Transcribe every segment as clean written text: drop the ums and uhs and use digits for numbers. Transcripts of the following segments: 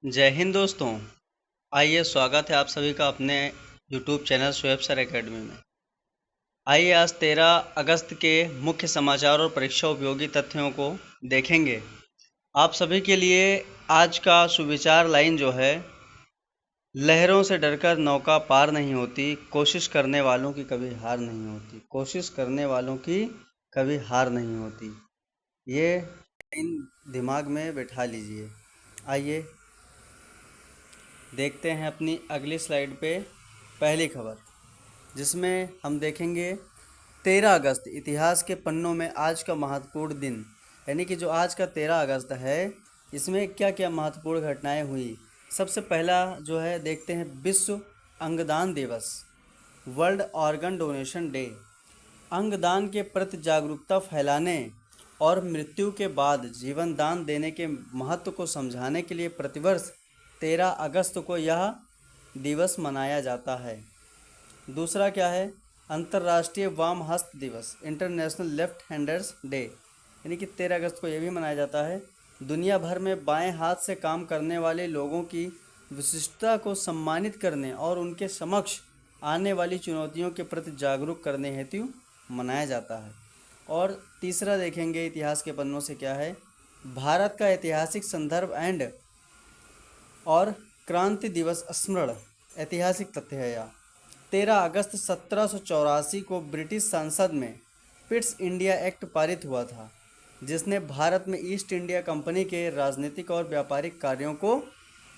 जय हिंद दोस्तों। आइए, स्वागत है आप सभी का अपने YouTube channel Shoaib sir academy में। आइए आज 13 अगस्त के मुख्य समाचार और परीक्षा उपयोगी तथ्यों को देखेंगे। आप सभी के लिए आज का सुविचार लाइन जो है, लहरों से डरकर नौका पार नहीं होती, कोशिश करने वालों की कभी हार नहीं होती। कोशिश करने वालों की कभी हार नहीं होती। ये लाइन दिमाग में बैठा लीजिए। आइए देखते हैं अपनी अगली स्लाइड पे पहली खबर, जिसमें हम देखेंगे 13 अगस्त इतिहास के पन्नों में आज का महत्वपूर्ण दिन। यानी कि जो आज का 13 अगस्त है, इसमें क्या क्या महत्वपूर्ण घटनाएं हुई। सबसे पहला जो है देखते हैं, विश्व अंगदान दिवस, वर्ल्ड ऑर्गन डोनेशन डे। अंगदान के प्रति जागरूकता फैलाने और मृत्यु के बाद जीवन दान देने के महत्व को समझाने के लिए प्रतिवर्ष 13 अगस्त को यह दिवस मनाया जाता है। दूसरा क्या है, अंतर्राष्ट्रीय वाम हस्त दिवस, इंटरनेशनल लेफ्ट हैंडर्स डे। यानी कि 13 अगस्त को यह भी मनाया जाता है। दुनिया भर में बाएं हाथ से काम करने वाले लोगों की विशिष्टता को सम्मानित करने और उनके समक्ष आने वाली चुनौतियों के प्रति जागरूक करने हेतु मनाया जाता है। और तीसरा देखेंगे इतिहास के पन्नों से क्या है, भारत का ऐतिहासिक संदर्भ एंड और क्रांति दिवस स्मरण। ऐतिहासिक तथ्य है यह। 13 अगस्त 1784 को ब्रिटिश संसद में पिट्स इंडिया एक्ट पारित हुआ था, जिसने भारत में ईस्ट इंडिया कंपनी के राजनीतिक और व्यापारिक कार्यों को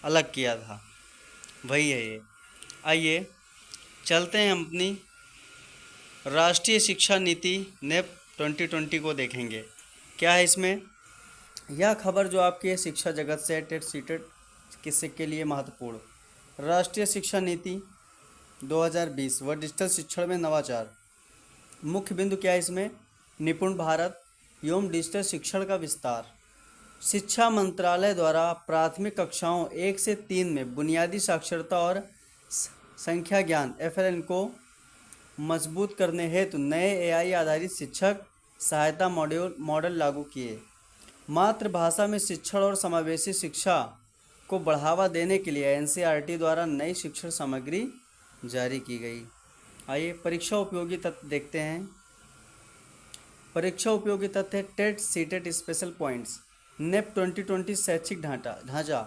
अलग किया था। वही है ये। आइए चलते हैं अपनी राष्ट्रीय शिक्षा नीति नेप 2020 को देखेंगे। क्या है इसमें, यह खबर जो आपके शिक्षा जगत से टेट सीटेट किससे के लिए महत्वपूर्ण। राष्ट्रीय शिक्षा नीति 2020 व डिजिटल शिक्षण में नवाचार। मुख्य बिंदु क्या है इसमें, निपुण भारत एवं डिजिटल शिक्षण का विस्तार। शिक्षा मंत्रालय द्वारा प्राथमिक कक्षाओं 1 से 3 में बुनियादी साक्षरता और संख्या ज्ञान FLN को मजबूत करने हेतु नए AI आधारित शिक्षक सहायता मॉडल लागू किए। मातृभाषा में शिक्षण और समावेशी शिक्षा को बढ़ावा देने के लिए NCERT द्वारा नई शिक्षण सामग्री जारी की गई। आइए परीक्षा उपयोगी तथ्य देखते हैं। परीक्षा उपयोगी तथ्य, TET CTET special points. NEP 2020 शैक्षिक ढांचा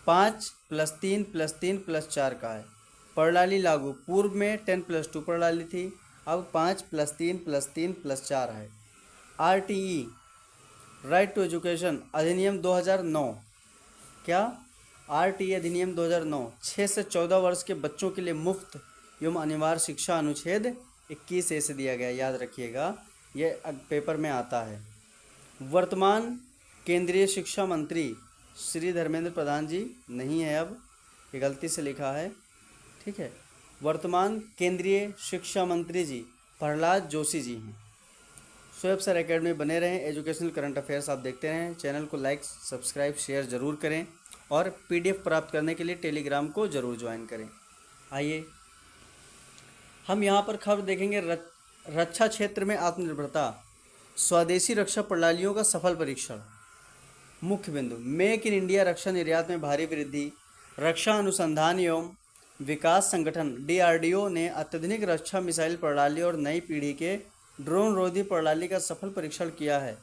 5+3+3+4 का है। प्रणाली लागू, पूर्व में 10+2 प्रणाली थी, अब 5+3+3+4 है। RTE राइट टू एजुकेशन अधिनियम 2009। क्या, RTE अधिनियम 2009 6 से 14 वर्ष के बच्चों के लिए मुफ्त एवं अनिवार्य शिक्षा अनुच्छेद 21A से दिया गया, याद रखिएगा, यह पेपर में आता है। वर्तमान केंद्रीय शिक्षा मंत्री श्री धर्मेंद्र प्रधान जी नहीं है, अब ये गलती से लिखा है, ठीक है। वर्तमान केंद्रीय शिक्षा मंत्री जी प्रहलाद जोशी जी हैं। शोएब सर एकेडमी बने रहें, एजुकेशनल करंट अफेयर्स आप देखते रहें। चैनल को लाइक सब्सक्राइब शेयर ज़रूर करें और PDF प्राप्त करने के लिए टेलीग्राम को ज़रूर ज्वाइन करें। आइए हम यहाँ पर खबर देखेंगे, रक्षा क्षेत्र में आत्मनिर्भरता, स्वदेशी रक्षा प्रणालियों का सफल परीक्षण। मुख्य बिंदु, मेक इन इंडिया रक्षा निर्यात में भारी वृद्धि। रक्षा अनुसंधान एवं विकास संगठन DRDO ने अत्याधुनिक रक्षा मिसाइल प्रणाली और नई पीढ़ी के ड्रोन रोधी प्रणाली का सफल परीक्षण किया है।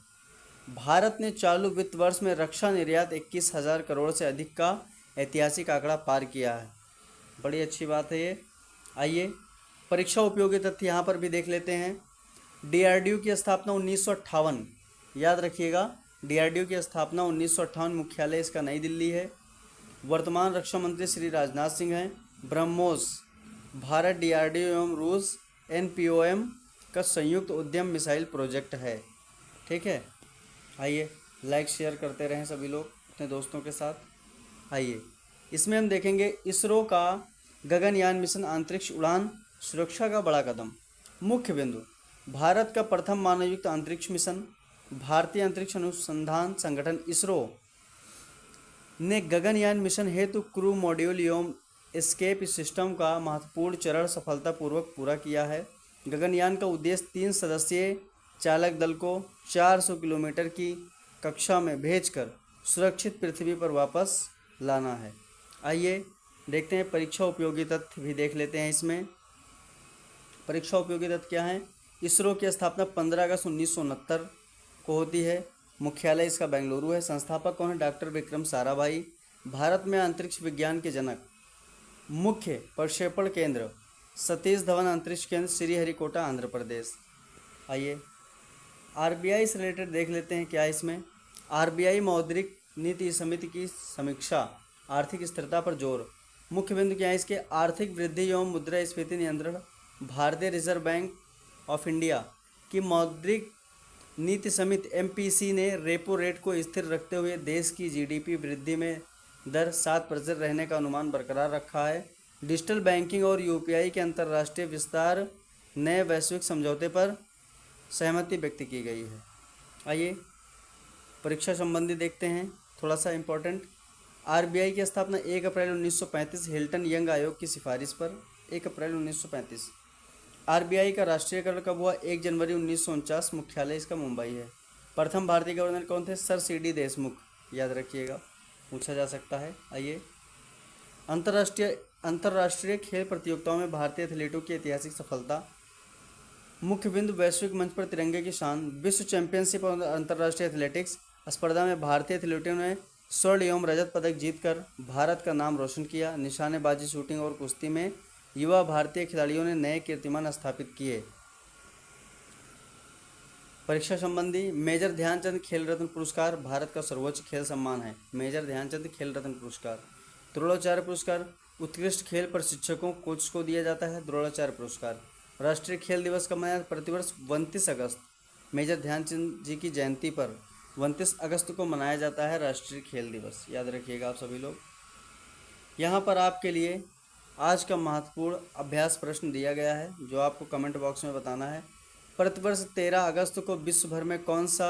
भारत ने चालू वित्त वर्ष में रक्षा निर्यात 21,000 करोड़ से अधिक का ऐतिहासिक आंकड़ा पार किया है। बड़ी अच्छी बात है ये। आइए परीक्षा उपयोगी तथ्य यहाँ पर भी देख लेते हैं। DRDO की स्थापना 1958, याद रखिएगा, DRDO की स्थापना 1958, मुख्यालय इसका नई दिल्ली है। वर्तमान रक्षा मंत्री श्री राजनाथ सिंह हैं। ब्रह्मोस भारत DRDO एवं रूस NPOM का संयुक्त उद्यम मिसाइल प्रोजेक्ट है, ठीक है। आइए लाइक शेयर करते रहें सभी लोग अपने दोस्तों के साथ। आइए इसमें हम देखेंगे इसरो का गगनयान मिशन, अंतरिक्ष उड़ान सुरक्षा का बड़ा कदम। मुख्य बिंदु, भारत का प्रथम मानवयुक्त अंतरिक्ष मिशन। भारतीय अंतरिक्ष अनुसंधान संगठन इसरो ने गगनयान मिशन हेतु क्रू मॉड्यूल एवं एस्केप सिस्टम का महत्वपूर्ण चरण सफलतापूर्वक पूरा किया है। गगनयान का उद्देश्य 3 सदस्यीय चालक दल को 400 किलोमीटर की कक्षा में भेजकर सुरक्षित पृथ्वी पर वापस लाना है। आइए देखते हैं परीक्षा उपयोगी तथ्य भी देख लेते हैं इसमें। परीक्षा उपयोगी तथ्य क्या है? इसरो की स्थापना 15 अगस्त 1969 को होती है। मुख्यालय इसका बेंगलुरु है। संस्थापक कौन है? डॉक्टर विक्रम साराभाई। भारत में अंतरिक्ष विज्ञान के जनक। मुख्य प्रक्षेपण केंद्र सतीश धवन अंतरिक्ष केंद्र, श्रीहरिकोटा, आंध्र प्रदेश। आइए आरबीआई से रिलेटेड देख लेते हैं क्या है इसमें। आरबीआई मौद्रिक नीति समिति की समीक्षा, आर्थिक स्थिरता पर जोर। मुख्य बिंदु क्या है इसके? आर्थिक वृद्धि एवं मुद्रास्फीति नियंत्रण। भारतीय रिजर्व बैंक ऑफ इंडिया की मौद्रिक नीति समिति एमपीसी ने रेपो रेट को स्थिर रखते हुए देश की जीडीपी वृद्धि में दर 7% रहने का अनुमान बरकरार रखा है। डिजिटल बैंकिंग और यूपीआई के अंतर्राष्ट्रीय विस्तार नए वैश्विक समझौते पर सहमति व्यक्त की गई है। आइए परीक्षा संबंधी देखते हैं थोड़ा सा इम्पोर्टेंट। आरबीआई की स्थापना 1 अप्रैल 1935 हिल्टन यंग आयोग की सिफारिश पर, 1 अप्रैल 1935। आरबीआई का राष्ट्रीयकरण कब हुआ? 1 जनवरी 1949। मुख्यालय इसका मुंबई है। प्रथम भारतीय गवर्नर कौन थे? सर सीडी देशमुख, याद रखिएगा, पूछा जा सकता है। आइए अंतर्राष्ट्रीय खेल प्रतियोगिताओं में भारतीय एथलीटों की ऐतिहासिक सफलता। मुख्य बिंदु वैश्विक मंच पर तिरंगे की शान। विश्व चैंपियनशिप और अंतर्राष्ट्रीय एथलेटिक्स स्पर्धा में भारतीय एथलीटों ने स्वर्ण एवं रजत पदक जीतकर भारत का नाम रोशन किया। निशानेबाजी, शूटिंग और कुश्ती में युवा भारतीय खिलाड़ियों ने नए कीर्तिमान स्थापित किए। परीक्षा संबंधी मेजर ध्यानचंद खेल रत्न पुरस्कार भारत का सर्वोच्च खेल सम्मान है। मेजर ध्यानचंद खेल रत्न पुरस्कार। द्रोणाचार्य पुरस्कार उत्कृष्ट खेल प्रशिक्षकों कोच को दिया जाता है। द्रोणाचार्य पुरस्कार। राष्ट्रीय खेल दिवस कब मनाया? प्रतिवर्ष 29 अगस्त। मेजर ध्यानचंद जी की जयंती पर 29 अगस्त को मनाया जाता है राष्ट्रीय खेल दिवस, याद रखिएगा आप सभी लोग। यहाँ पर आपके लिए आज का महत्वपूर्ण अभ्यास प्रश्न दिया गया है जो आपको कमेंट बॉक्स में बताना है। प्रतिवर्ष 13 अगस्त को विश्व भर में कौन सा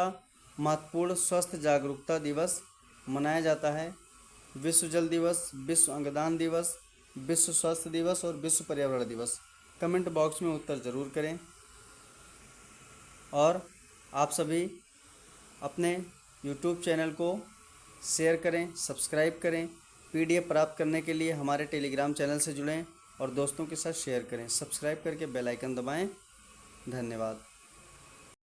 महत्वपूर्ण स्वास्थ्य जागरूकता दिवस मनाया जाता है? विश्व जल दिवस, विश्व अंगदान दिवस, विश्व स्वास्थ्य दिवस और विश्व पर्यावरण दिवस। कमेंट बॉक्स में उत्तर ज़रूर करें और आप सभी अपने यूट्यूब चैनल को शेयर करें, सब्सक्राइब करें। पीडीएफ प्राप्त करने के लिए हमारे टेलीग्राम चैनल से जुड़ें और दोस्तों के साथ शेयर करें। सब्सक्राइब करके बेल आइकन दबाएं। धन्यवाद।